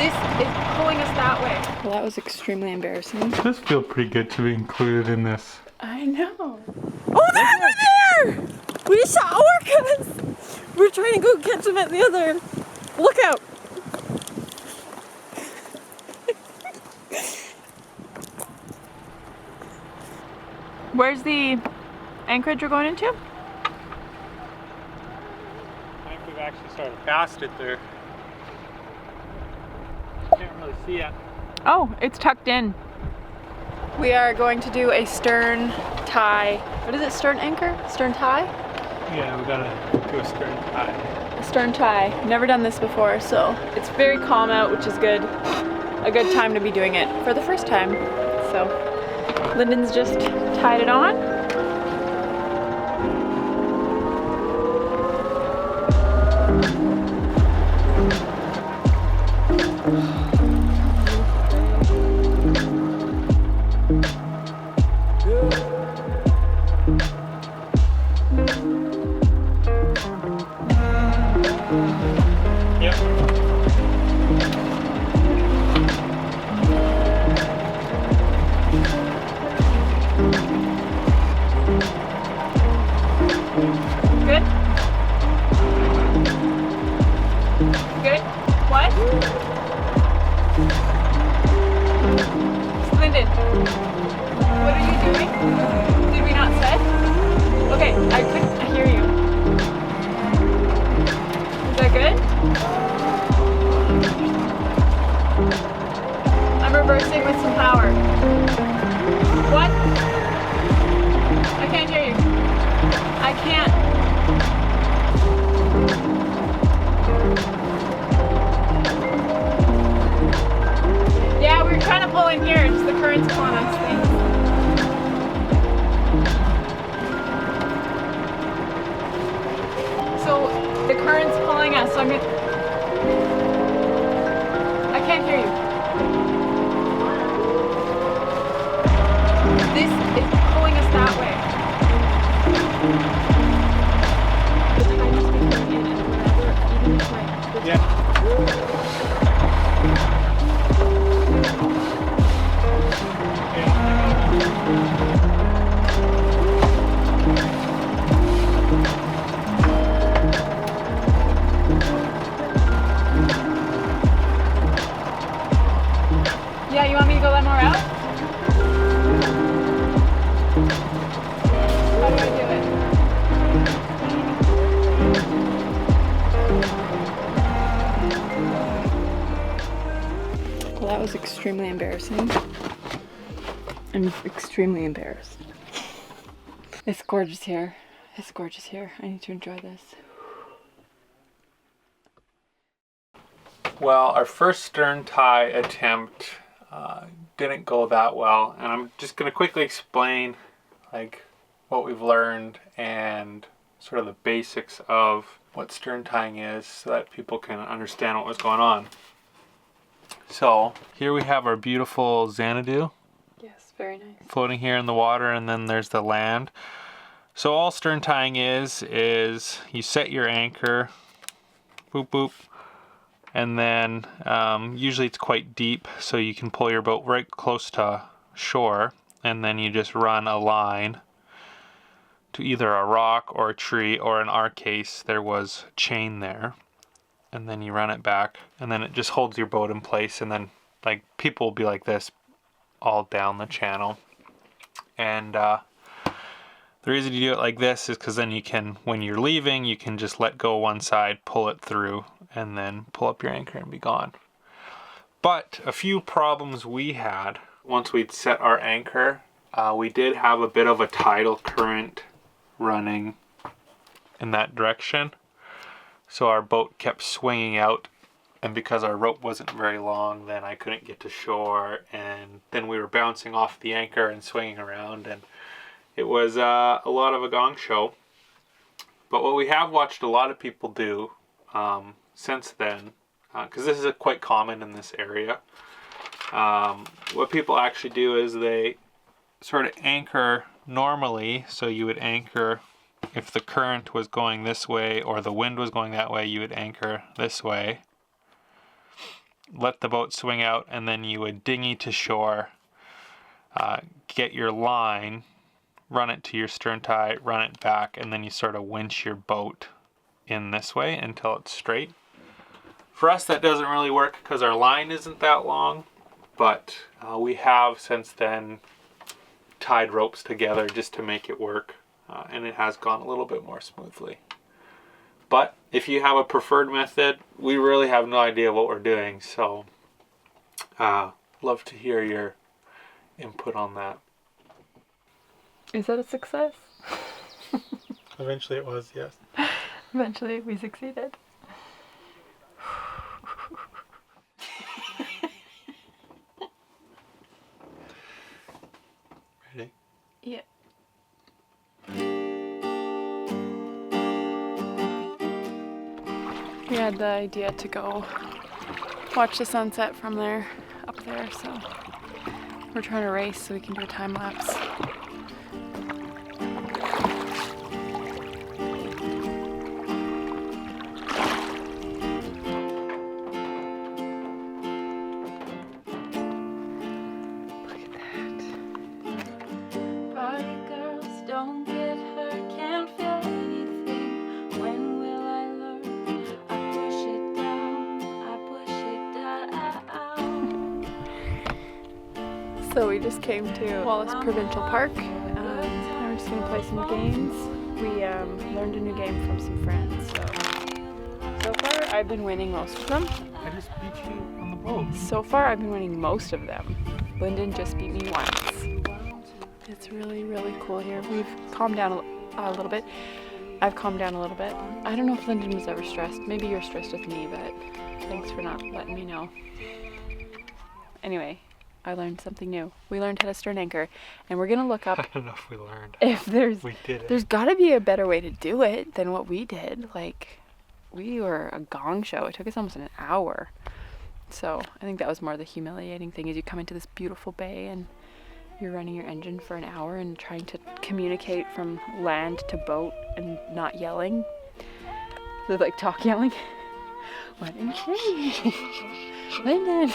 This is pulling us that way. Well, that was extremely embarrassing. It does feel pretty good to be included in this. I know. Oh, they're there! We saw orcas! We're trying to go catch them at the other lookout. Where's the anchorage we're going into? I think we've actually sort of passed it there. Can't really see it. Oh, it's tucked in. We are going to do a stern tie. What is it? Stern anchor? Stern tie? Yeah, we gotta do a stern tie. A stern tie. Never done this before, so it's very calm out, which is good. A good time to be doing it for the first time. So, Lyndon's just tied it on. Lyndon, what are you doing? Did we not say? Okay, I couldn't hear you. Is that good? I'm reversing with some power. What? I can't hear you. I can't. Yeah, we were trying to pull in here, just the current's pulling us. So the current's pulling us, so I can't hear you. This is pulling us that way. The tide must be coming in and whenever, even this way. Yeah. Yeah, you want me to go let more out? How do I do it? Well, that was extremely embarrassing. I'm extremely embarrassed. It's gorgeous here. It's gorgeous here. I need to enjoy this. Well, our first stern tie attempt didn't go that well, and I'm just going to quickly explain like what we've learned and sort of the basics of what stern tying is so that people can understand what was going on. So here we have our beautiful Xanadu. Yes, very nice. Floating here in the water, and then there's the land. So all stern tying is you set your anchor, boop boop, and then usually it's quite deep, so you can pull your boat right close to shore, and then you just run a line to either a rock or a tree, or in our case there was chain there, and then you run it back, and then it just holds your boat in place, and then like people will be like this all down the channel. And the reason you do it like this is because then you can, when you're leaving, you can just let go one side, pull it through, and then pull up your anchor and be gone. But a few problems we had once we'd set our anchor, we did have a bit of a tidal current running in that direction. So our boat kept swinging out, and because our rope wasn't very long, then I couldn't get to shore, and then we were bouncing off the anchor and swinging around, and it was a lot of a gong show. But what we have watched a lot of people do since then, because this is quite common in this area, what people actually do is they sort of anchor normally. So you would anchor, if the current was going this way or the wind was going that way, you would anchor this way. let the boat swing out, and then you would dinghy to shore, get your line, run it to your stern tie, run it back, and then you sort of winch your boat in this way until it's straight. For us, that doesn't really work because our line isn't that long, but we have since then tied ropes together just to make it work, and it has gone a little bit more smoothly. But if you have a preferred method, we really have no idea what we're doing, so love to hear your input on that. Is that a success? Eventually it was, yes. Eventually we succeeded. Ready? Yeah. We had the idea to go watch the sunset from there, up there, so we're trying to race so we can do a time lapse. So we just came to Wallace Provincial Park. Now we're just gonna play some games. We learned a new game from some friends. So far I've been winning most of them. I just beat you on the boat. So far I've been winning most of them. Lyndon just beat me once. It's really, really cool here. We've calmed down a little bit. I've calmed down a little bit. I don't know if Lyndon was ever stressed. Maybe you're stressed with me, but thanks for not letting me know. Anyway, I learned something new. We learned how to stern anchor, and we're gonna look up. I don't know if we learned. If We did it. there's gotta be a better way to do it than what we did. Like, we were a gong show. It took us almost an hour. So I think that was more the humiliating thing, is you come into this beautiful bay and you're running your engine for an hour and trying to communicate from land to boat and not yelling. So like talk yelling. What in change? Lyndon.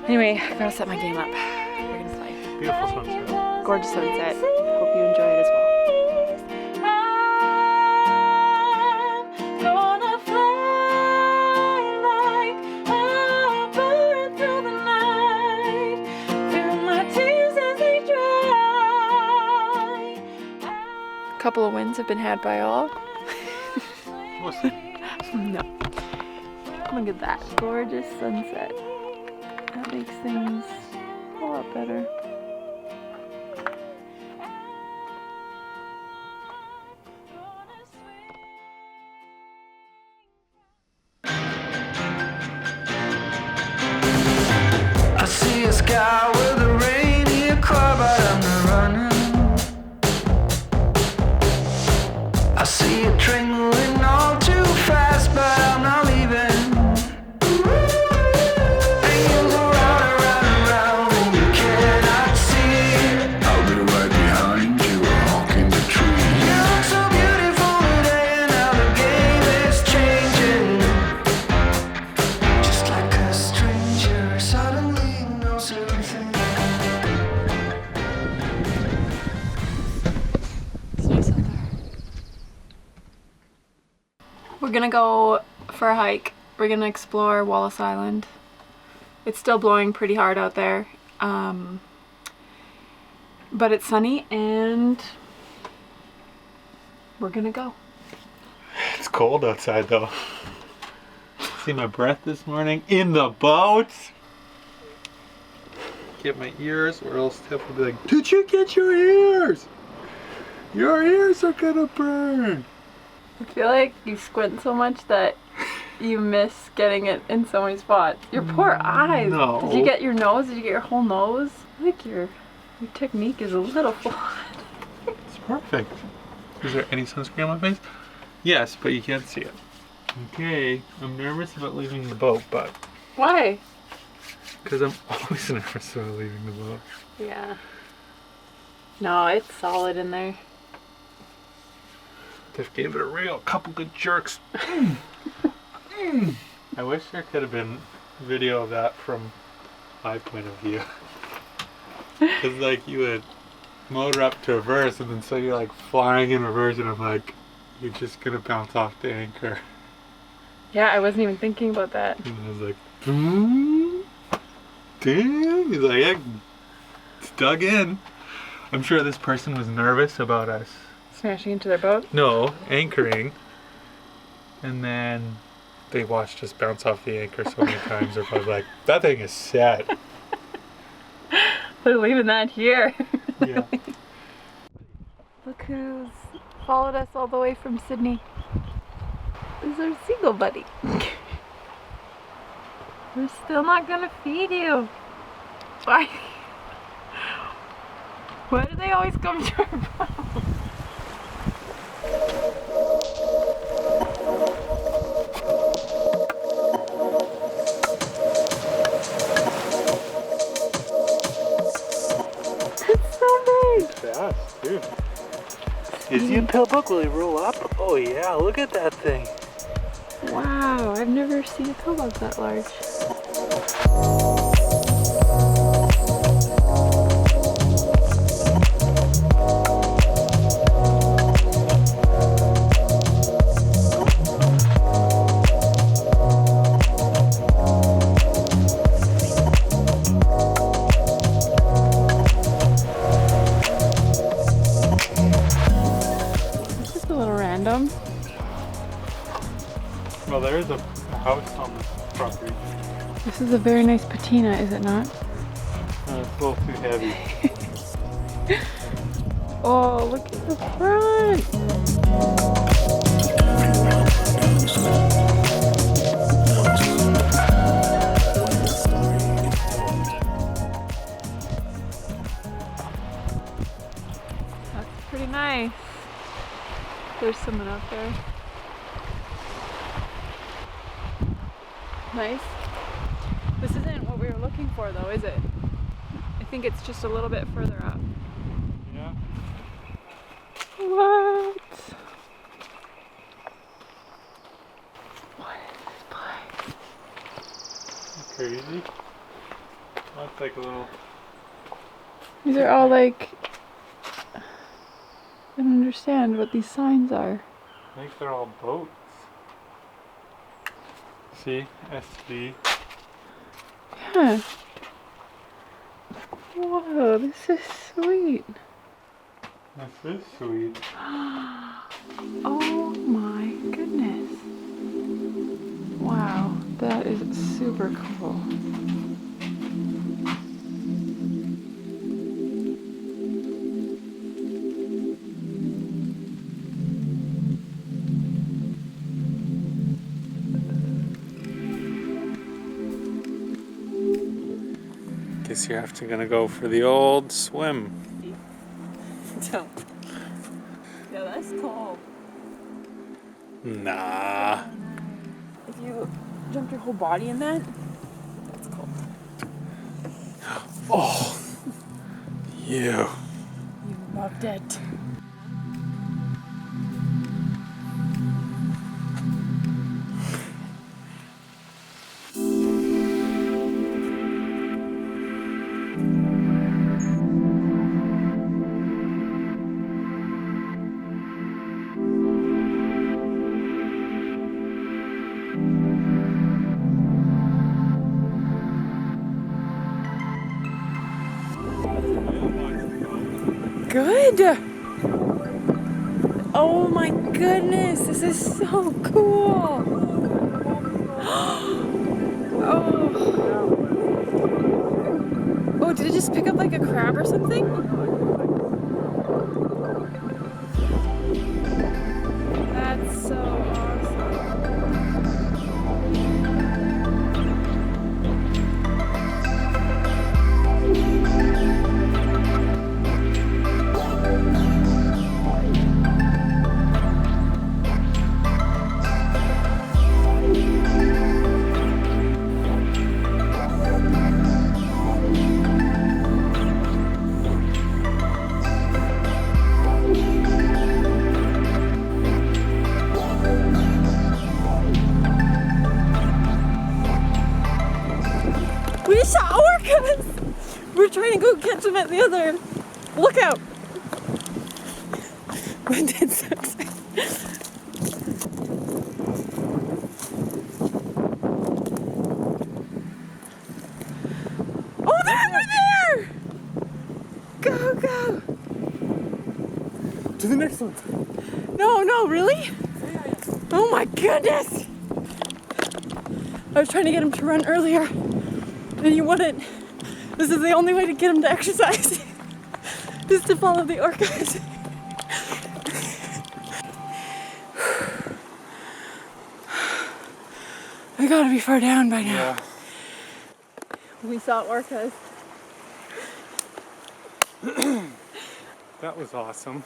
Anyway, I gotta set my game up. We're gonna play. Beautiful sunset. Gorgeous sunset. Hope you enjoy it as well. A couple of wins have been had by all. No. Look at that gorgeous sunset. That makes things a lot better. I see a sky with a rainy cloud, but I'm not running. I see a train moving all too fast, but I'm not leaving. And you go round and round and round, and you cannot see. I'll be right behind you, walking the tree. You look so beautiful today, and now the game is changing. Just like a stranger suddenly knows everything. It's nice out there. We're gonna go for a hike. We're gonna explore Wallace Island. It's still blowing pretty hard out there, but it's sunny and we're gonna go. It's cold outside though. See my breath this morning in the boat. Get my ears, or else Tiff will be like, "Did you get your ears? Your ears are gonna burn." I feel like you squint so much that you miss getting it in so many spots. Your poor eyes. No. Did you get your nose? Did you get your whole nose? I think your technique is a little flawed. It's perfect. Is there any sunscreen on my face? Yes, but you can't see it. Okay, I'm nervous about leaving the boat, but Why? because I'm always nervous about leaving the boat. Yeah. No, it's solid in there. Tiff gave it a couple good jerks. I wish there could have been video of that from my point of view. Because like you would motor up to reverse and then so you're like flying in reverse and I'm like, you're just gonna bounce off the anchor. Yeah, I wasn't even thinking about that. And I was like, damn. He's like, yeah, it's dug in. I'm sure this person was nervous about us. Smashing into their boat? No, anchoring. And then they watched us bounce off the anchor so many times. They're probably like, that thing is set. They're leaving that here. Yeah. Look who's followed us all the way from Sydney. This is our seagull buddy. We're still not gonna feed you. Why? Why do they always come to our boat? It's so big. Fast, too. Is he in pillbook? Will he roll up? Oh yeah, look at that thing. Wow, I've never seen a pillbug that large. This is a little random. Well, there is a house on this property. This is a very nice patina, is it not? It's a little too heavy. Oh, look at the front! That's pretty nice. There's someone out there. Nice. This isn't what we were looking for though, is it? I think it's just a little bit further up. Yeah. What? What is this place? Crazy. That's like a little. These are all like... I don't understand what these signs are. I think they're all boats. See? SV. Yeah. Whoa, this is sweet. This is sweet. Oh my goodness. Wow, that is super cool. Guess you're after gonna go for the old swim. Yeah, that's cool. Nah. If you jump your whole body in that, that's cool. Oh. You. You loved it. Good. Oh my goodness, this is so cool. Oh, did it just pick up like a crab or something? That's so awesome. We saw orcas! We're trying to go catch them at the other lookout. Lyndon's so excited. Oh, they're over there! Go, go! To the next one. No, really? Oh my goodness! I was trying to get him to run earlier, and he wouldn't. This is the only way to get him to exercise, is to follow the orcas. I gotta be far down by now. Yeah. We saw orcas. That was awesome.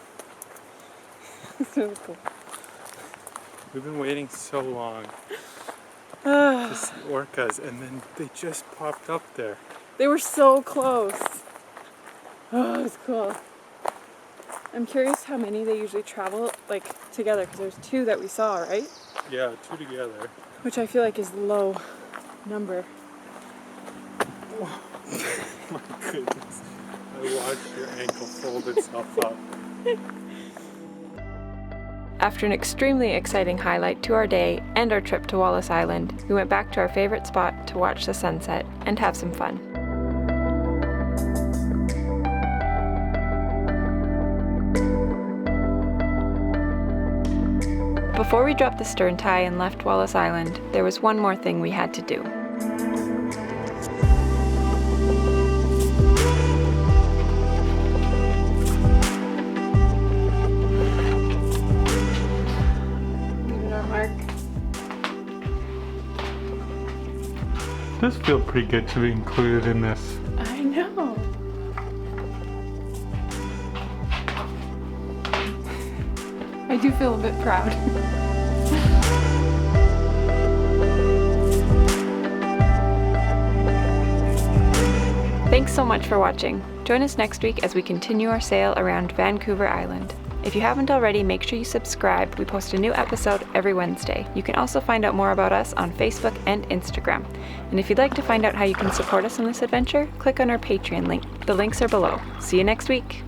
It's really cool. We've been waiting so long to see orcas, and then they just popped up there. They were so close. Oh, it was cool. I'm curious how many they usually travel like together, because there's 2 that we saw, right? Yeah, 2 together. Which I feel like is the low number. My goodness. I watched your ankle fold itself up. After an extremely exciting highlight to our day and our trip to Wallace Island, we went back to our favorite spot to watch the sunset and have some fun. Before we dropped the stern tie and left Wallace Island, there was one more thing we had to do. Leaving our mark. It does feel pretty good to be included in this. I know. I do feel a bit proud. Thanks so much for watching. Join us next week as we continue our sail around Vancouver Island. If you haven't already, make sure you subscribe. We post a new episode every Wednesday. You can also find out more about us on Facebook and Instagram. And if you'd like to find out how you can support us on this adventure, click on our Patreon link. The links are below. See you next week.